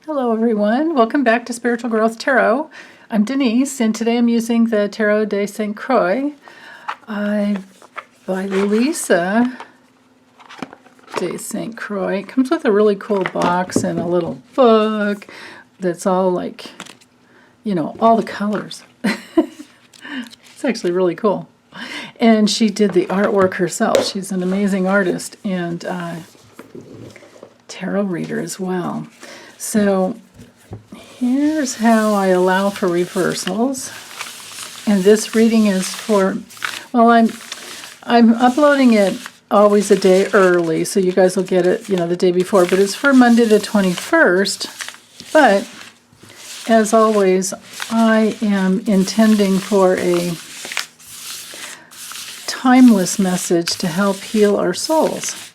Hello everyone, welcome back to Spiritual Growth Tarot. I'm Denise and today I'm using the Tarot de St. Croix by Lisa de St. Croix. It comes with a really cool box and a little book that's all like, all the colors. It's actually really cool. And she did the artwork herself. She's an amazing artist and tarot reader as well. So here's how I allow for reversals. And this reading is for, well, I'm uploading it always a day early, so you guys will get it, the day before, but it's for Monday the 21st. But as always, I am intending for a timeless message to help heal our souls.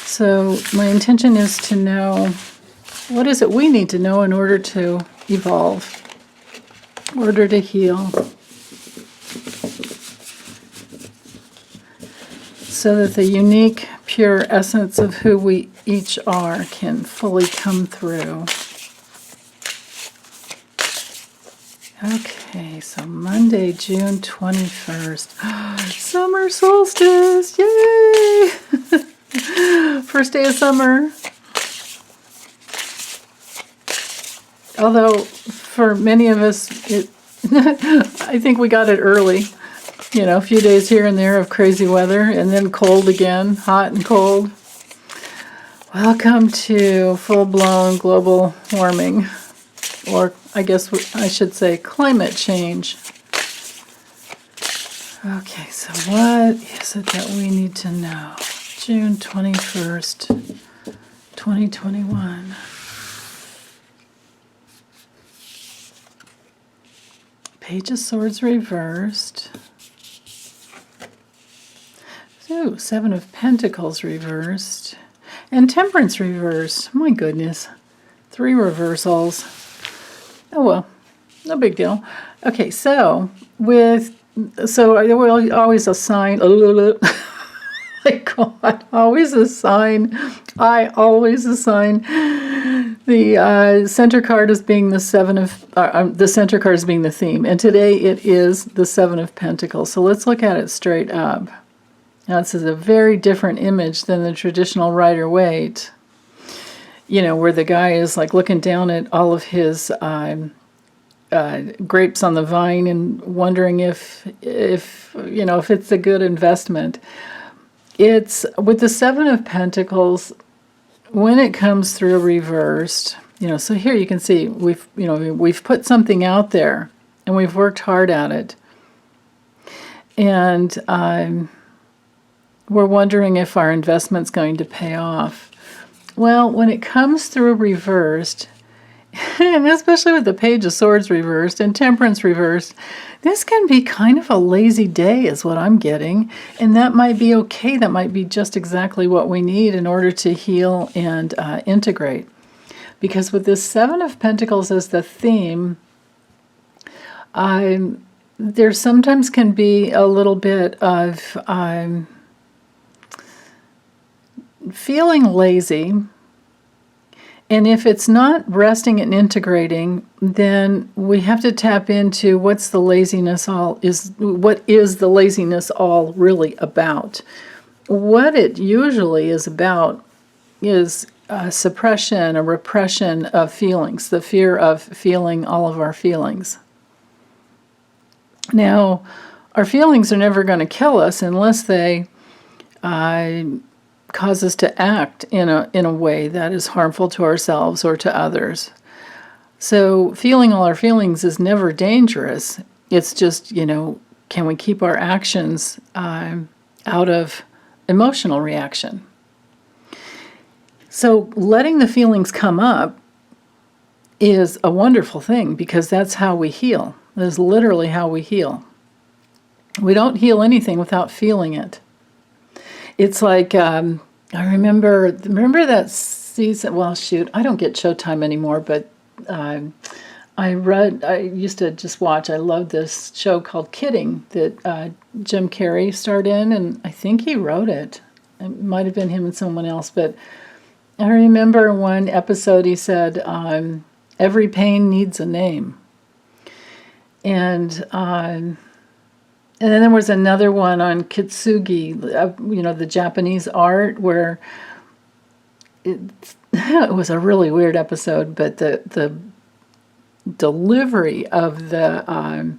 So my intention is to know, what is it we need to know in order to evolve, in order to heal, so that the unique, pure essence of who we each are can fully come through. Okay, so Monday, June 21st. Summer solstice! Yay! First day of summer. Although, for many of us, I think we got it early. A few days here and there of crazy weather, and then cold again, hot and cold. Welcome to full-blown global warming, or I guess I should say climate change. Okay, so what is it that we need to know? June 21st, 2021. Page of Swords reversed. Ooh, Seven of Pentacles reversed. And Temperance reversed. My goodness. 3 reversals. Oh well, no big deal. Okay, so I will always assign I always assign the center card as being the center card as being the theme, and today it is the Seven of Pentacles. So let's look at it straight up. Now this is a very different image than the traditional Rider-Waite, where the guy is like looking down at all of his grapes on the vine and wondering if it's a good investment. It's with the Seven of Pentacles, when it comes through reversed, so here you can see we've put something out there and we've worked hard at it. And we're wondering if our investment's going to pay off. Well, when it comes through reversed, and especially with the Page of Swords reversed and Temperance reversed, this can be kind of a lazy day is what I'm getting. And that might be okay. That might be just exactly what we need in order to heal and integrate. Because with this Seven of Pentacles as the theme, there sometimes can be a little bit of feeling lazy. And if it's not resting and integrating, then we have to tap into what is the laziness all really about. What it usually is about is suppression, a repression of feelings, the fear of feeling all of our feelings. Now, our feelings are never going to kill us unless they cause us to act in a way that is harmful to ourselves or to others. So feeling all our feelings is never dangerous. It's just, can we keep our actions out of emotional reaction? So letting the feelings come up is a wonderful thing because that's how we heal. That is literally how we heal. We don't heal anything without feeling it. It's like, I remember that season, well, shoot, I don't get Showtime anymore, but I used to just watch, I loved this show called Kidding that Jim Carrey starred in, and I think he wrote it. It might have been him and someone else, but I remember one episode he said, every pain needs a name. And then there was another one on kintsugi, the Japanese art, where it was a really weird episode, but the delivery of the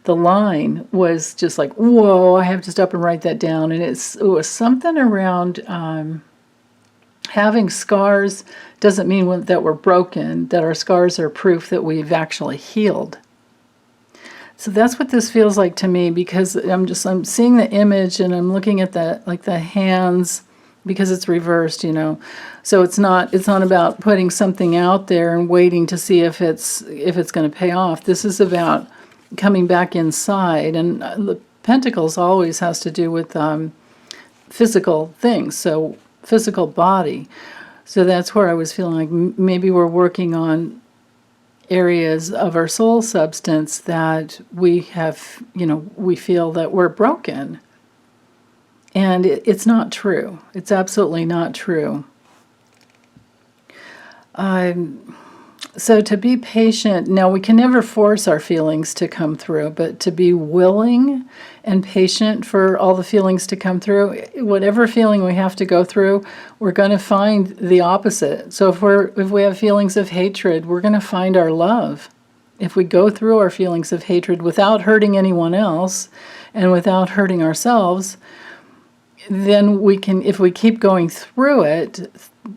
line was just like, whoa, I have to stop and write that down. And it was something around having scars doesn't mean that we're broken, that our scars are proof that we've actually healed. So that's what this feels like to me, because I'm seeing the image and I'm looking at the hands, because it's reversed, So it's not about putting something out there and waiting to see if it's going to pay off. This is about coming back inside, and the Pentacles always has to do with physical things, so physical body. So that's where I was feeling like maybe we're working on areas of our soul substance that we have, we feel that we're broken. And it's not true. It's absolutely not true. So to be patient, now we can never force our feelings to come through, but to be willing and patient for all the feelings to come through, whatever feeling we have to go through, we're going to find the opposite. So if we have feelings of hatred, we're going to find our love. If we go through our feelings of hatred without hurting anyone else and without hurting ourselves, then we can, if we keep going through it,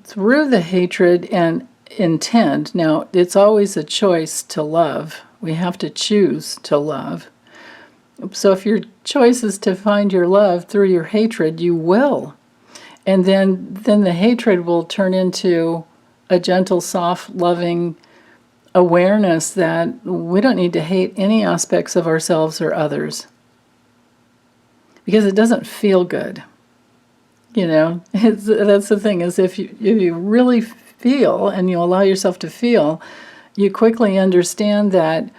through the hatred and intend. Now, it's always a choice to love. We have to choose to love. So if your choice is to find your love through your hatred, you will. And then the hatred will turn into a gentle, soft, loving awareness that we don't need to hate any aspects of ourselves or others. Because it doesn't feel good. That's the thing, is if you really feel and you allow yourself to feel, you quickly understand that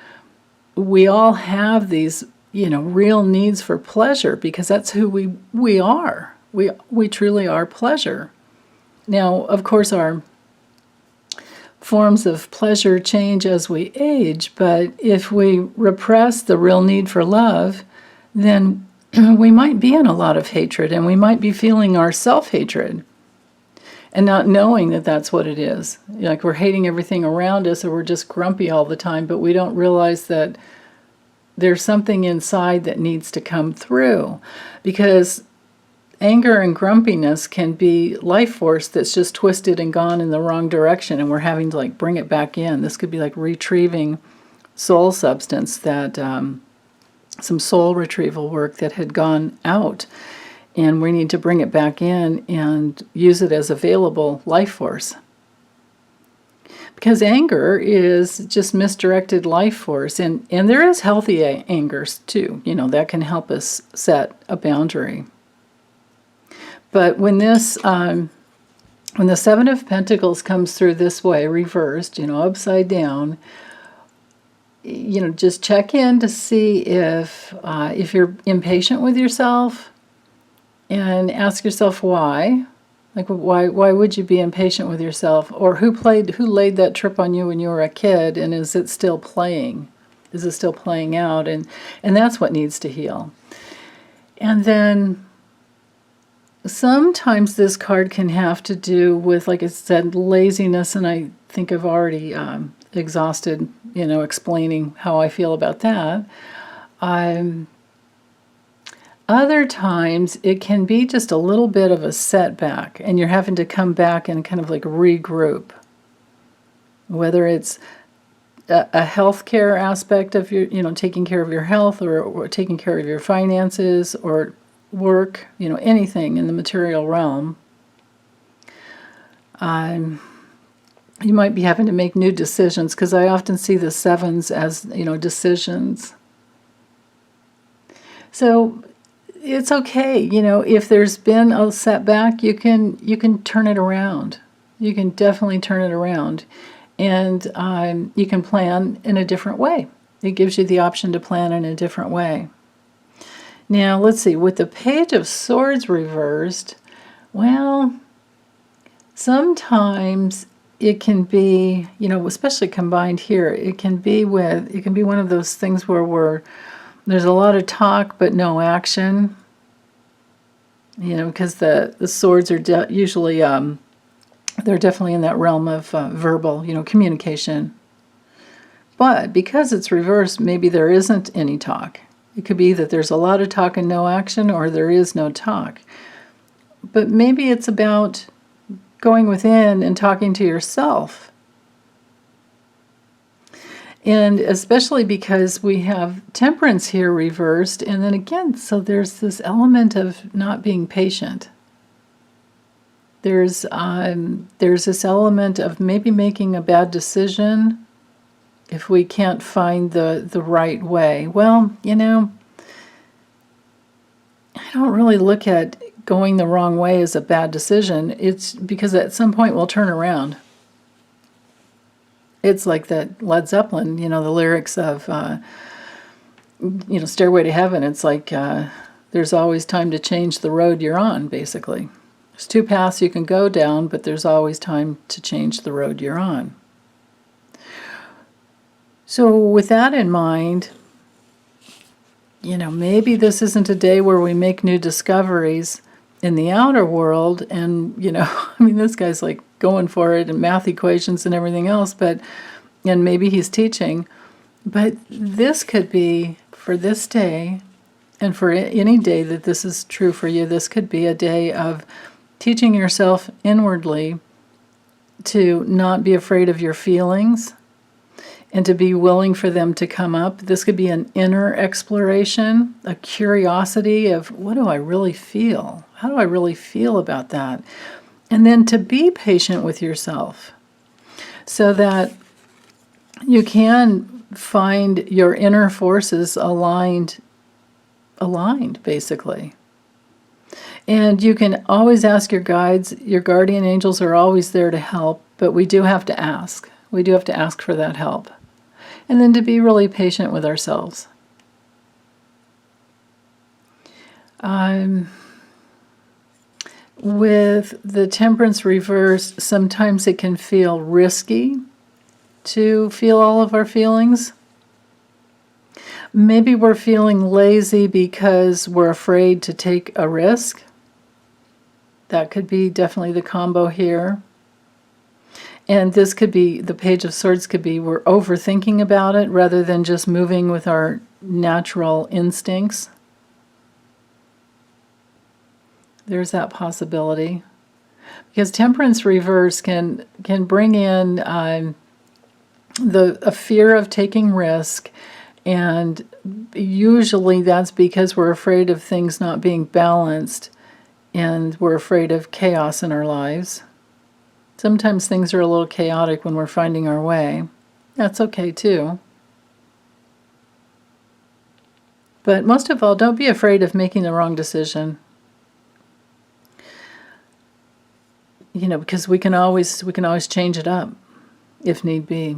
we all have these, real needs for pleasure, because that's who we are. We truly are pleasure. Now, of course, our forms of pleasure change as we age, but if we repress the real need for love, then we might be in a lot of hatred, and we might be feeling our self-hatred and not knowing that that's what it is. Like we're hating everything around us, or we're just grumpy all the time, but we don't realize that there's something inside that needs to come through, because anger and grumpiness can be life force that's just twisted and gone in the wrong direction, and we're having to bring it back in. This could be like retrieving soul substance, that some soul retrieval work that had gone out, and we need to bring it back in and use it as available life force. Because anger is just misdirected life force, and there is healthy anger too, that can help us set a boundary. But when the Seven of Pentacles comes through this way, reversed, upside down, just check in to see if you're impatient with yourself, and ask yourself why. Like, why would you be impatient with yourself? Or who laid that trip on you when you were a kid, and is it still playing? Is it still playing out? And that's what needs to heal. And then sometimes this card can have to do with, like I said, laziness, and I think I've already exhausted, explaining how I feel about that. Other times it can be just a little bit of a setback, and you're having to come back and kind of regroup. Whether it's a healthcare aspect of your, taking care of your health, or taking care of your finances, or work, anything in the material realm. You might be having to make new decisions, because I often see the sevens as, decisions. So it's okay, if there's been a setback, you can turn it around. You can definitely turn it around, and you can plan in a different way. It gives you the option to plan in a different way. Now, let's see, with the Page of Swords reversed, well, Sometimes it can be, especially combined here, it can be one of those things where there's a lot of talk but no action. Because the swords are usually, they're definitely in that realm of verbal, communication. But because it's reversed, maybe there isn't any talk. It could be that there's a lot of talk and no action, or there is no talk. But maybe it's about going within and talking to yourself. And especially because we have temperance here reversed, and then again, so there's this element of not being patient. There's this element of maybe making a bad decision if we can't find the right way. Well, I don't really look at going the wrong way as a bad decision. It's because at some point we'll turn around. It's like that Led Zeppelin, the lyrics of, Stairway to Heaven. It's like there's always time to change the road you're on, basically. There's two paths you can go down, but there's always time to change the road you're on. So with that in mind, maybe this isn't a day where we make new discoveries in the outer world, and, this guy's like going for it and math equations and everything else, and maybe he's teaching, but this could be, for this day, and for any day that this is true for you, this could be a day of teaching yourself inwardly to not be afraid of your feelings, and to be willing for them to come up. This could be an inner exploration, a curiosity of, what do I really feel? How do I really feel about that? And then to be patient with yourself so that you can find your inner forces aligned basically. And you can always ask your guides. Your guardian angels are always there to help, but we do have to ask. We do have to ask for that help. And then to be really patient with ourselves. With the temperance reverse, sometimes it can feel risky to feel all of our feelings. Maybe we're feeling lazy because we're afraid to take a risk. That could be definitely the combo here. And this could be, the Page of Swords could be, we're overthinking about it rather than just moving with our natural instincts. There's that possibility. Because temperance reverse can bring in a fear of taking risk, and usually that's because we're afraid of things not being balanced, and we're afraid of chaos in our lives. Sometimes things are a little chaotic when we're finding our way. That's okay too. But most of all, don't be afraid of making the wrong decision. Because we can always change it up if need be.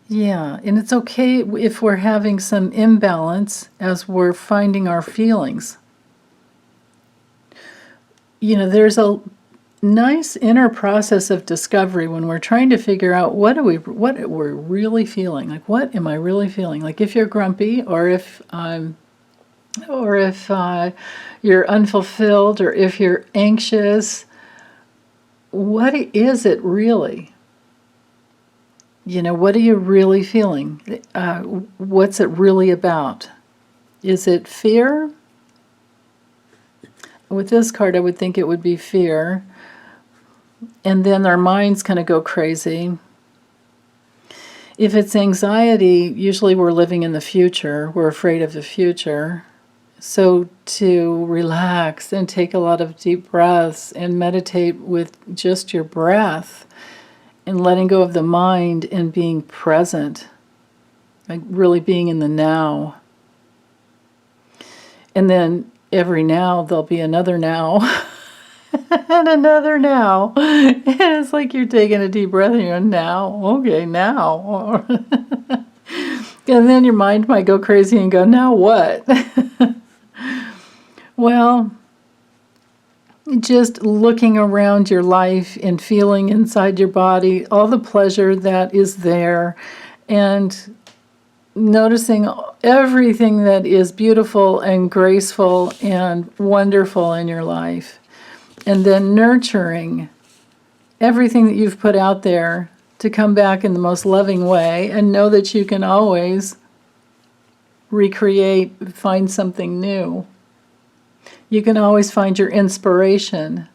Yeah, and it's okay if we're having some imbalance as we're finding our feelings. There's a nice inner process of discovery when we're trying to figure out what we're really feeling. Like, what am I really feeling? Like, if you're grumpy, or if you're unfulfilled, or if you're anxious, what is it really? What are you really feeling? What's it really about? Is it fear? With this card, I would think it would be fear. And then our minds kind of go crazy. If it's anxiety, usually we're living in the future. We're afraid of the future. So to relax and take a lot of deep breaths and meditate with just your breath and letting go of the mind and being present, like really being in the now. And then every now there'll be another now and another now. And it's like you're taking a deep breath and you're now, okay, now. And then your mind might go crazy and go, now what? Well, just looking around your life and feeling inside your body all the pleasure that is there, and noticing everything that is beautiful and graceful and wonderful in your life, and then nurturing everything that you've put out there to come back in the most loving way, and know that you can always recreate, find something new. You can always find your inspiration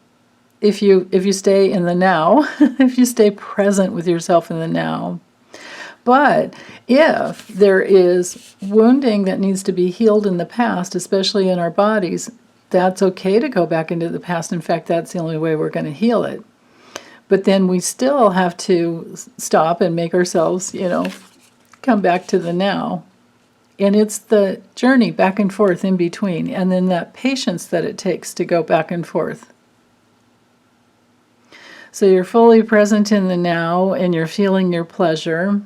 if you stay in the now, if you stay present with yourself in the now. But if there is wounding that needs to be healed in the past, especially in our bodies, that's okay to go back into the past. In fact, that's the only way we're going to heal it. But then we still have to stop and make ourselves, come back to the now. And it's the journey back and forth in between, and then that patience that it takes to go back and forth. So you're fully present in the now, and you're feeling your pleasure.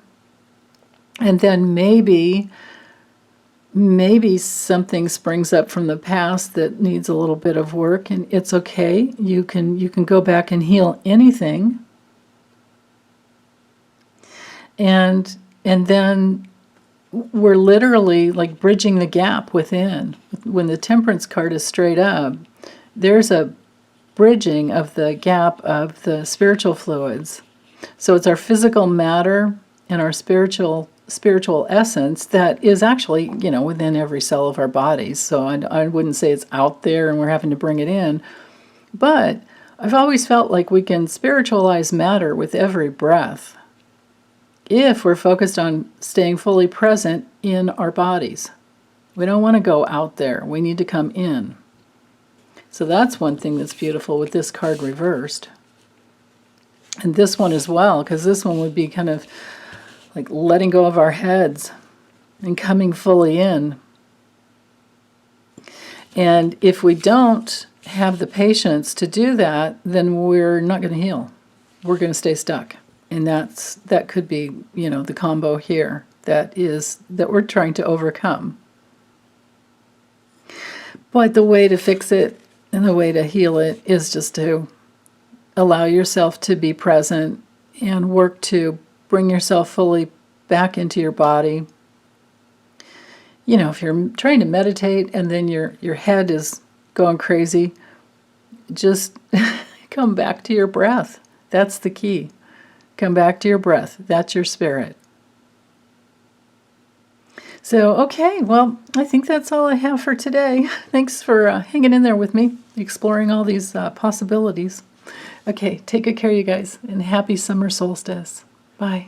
And then maybe something springs up from the past that needs a little bit of work, and it's okay. You can go back and heal anything. And then we're literally like bridging the gap within. When the temperance card is straight up, there's a bridging of the gap of the spiritual fluids. So it's our physical matter and our spiritual essence that is actually, within every cell of our bodies. So I wouldn't say it's out there and we're having to bring it in. But I've always felt like we can spiritualize matter with every breath, if we're focused on staying fully present in our bodies. We don't want to go out there. We need to come in. So that's one thing that's beautiful with this card reversed. And this one as well, because this one would be kind of like letting go of our heads and coming fully in. And if we don't have the patience to do that, then we're not going to heal. We're going to stay stuck. And that could be, the combo here that we're trying to overcome. But the way to fix it and the way to heal it is just to allow yourself to be present and work to bring yourself fully back into your body. If you're trying to meditate and then your head is going crazy, just come back to your breath. That's the key. Come back to your breath. That's your spirit. So, okay, well, I think that's all I have for today. Thanks for hanging in there with me, exploring all these possibilities. Okay, take good care, you guys, and happy summer solstice. Bye.